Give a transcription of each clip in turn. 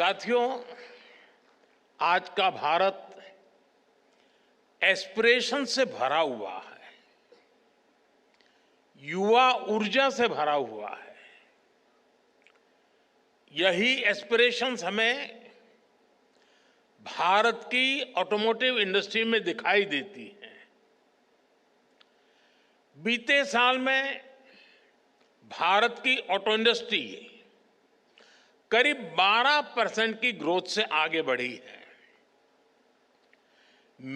साथियों, आज का भारत एस्पिरेशन से भरा हुआ है, युवा ऊर्जा से भरा हुआ है। यही एस्पिरेशंस हमें भारत की ऑटोमोटिव इंडस्ट्री में दिखाई देती हैं। बीते साल में भारत की ऑटो इंडस्ट्री करीब 12% की ग्रोथ से आगे बढ़ी है।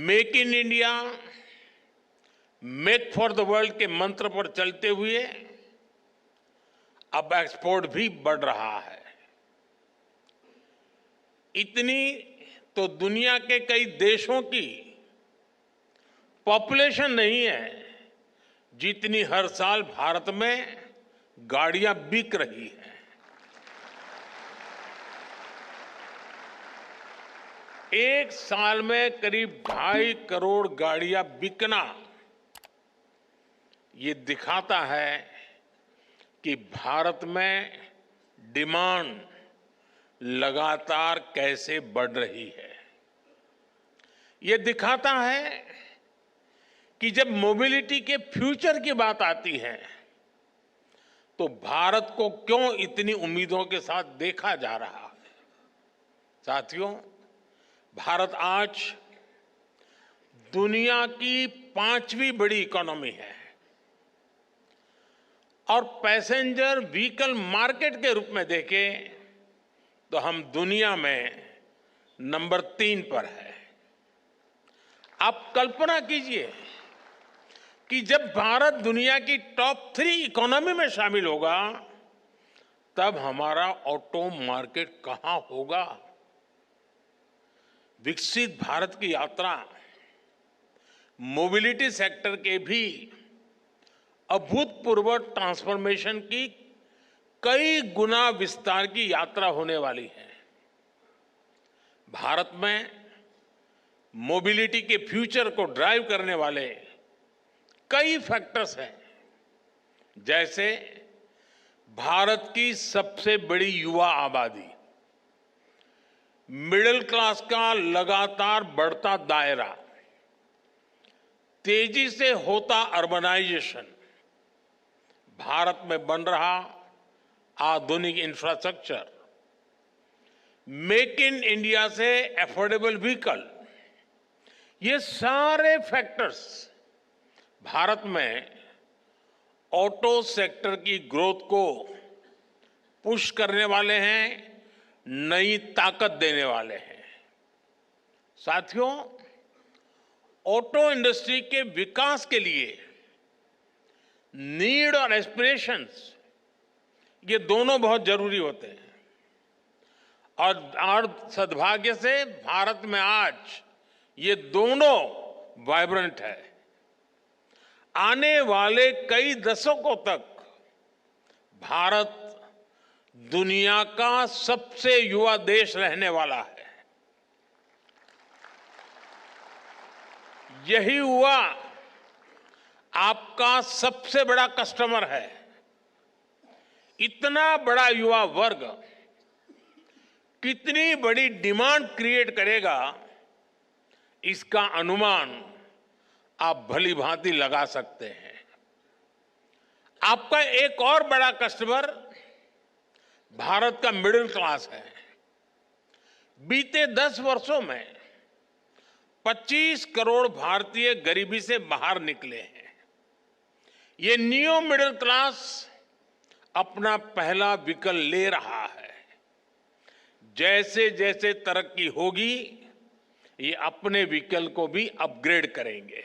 Make in India, make for the world के मंत्र पर चलते हुए अब एक्सपोर्ट भी बढ़ रहा है। इतनी तो दुनिया के कई देशों की पॉपुलेशन नहीं है जितनी हर साल भारत में गाड़ियां बिक रही हैं। एक साल में करीब 2.5 करोड़ गाड़ियां बिकना ये दिखाता है कि भारत में डिमांड लगातार कैसे बढ़ रही है। ये दिखाता है कि जब मोबिलिटी के फ्यूचर की बात आती है तो भारत को क्यों इतनी उम्मीदों के साथ देखा जा रहा है। साथियों, भारत आज दुनिया की 5वीं बड़ी इकोनॉमी है और पैसेंजर व्हीकल मार्केट के रूप में देखें तो हम दुनिया में नंबर 3 पर है। आप कल्पना कीजिए कि जब भारत दुनिया की टॉप 3 इकोनॉमी में शामिल होगा तब हमारा ऑटो मार्केट कहां होगा। विकसित भारत की यात्रा मोबिलिटी सेक्टर के भी अभूतपूर्व ट्रांसफॉर्मेशन की कई गुना विस्तार की यात्रा होने वाली है। भारत में मोबिलिटी के फ्यूचर को ड्राइव करने वाले कई फैक्टर्स हैं, जैसे भारत की सबसे बड़ी युवा आबादी, मिडिल क्लास का लगातार बढ़ता दायरा, तेजी से होता अर्बनाइजेशन, भारत में बन रहा आधुनिक इंफ्रास्ट्रक्चर, मेक इन इंडिया से अफोर्डेबल व्हीकल, ये सारे फैक्टर्स भारत में ऑटो सेक्टर की ग्रोथ को पुश करने वाले हैं, नई ताकत देने वाले हैं। साथियों, ऑटो इंडस्ट्री के विकास के लिए नीड और एस्पिरेशंस ये दोनों बहुत जरूरी होते हैं और सद्भाग्य से भारत में आज ये दोनों वाइब्रेंट है। आने वाले कई दशकों तक भारत दुनिया का सबसे युवा देश रहने वाला है। यही युवा आपका सबसे बड़ा कस्टमर है। इतना बड़ा युवा वर्ग कितनी बड़ी डिमांड क्रिएट करेगा, इसका अनुमान आप भली भांति लगा सकते हैं। आपका एक और बड़ा कस्टमर भारत का मिडिल क्लास है। बीते 10 वर्षों में 25 करोड़ भारतीय गरीबी से बाहर निकले हैं। ये न्यू मिडिल क्लास अपना पहला व्हीकल ले रहा है। जैसे जैसे तरक्की होगी ये अपने व्हीकल को भी अपग्रेड करेंगे।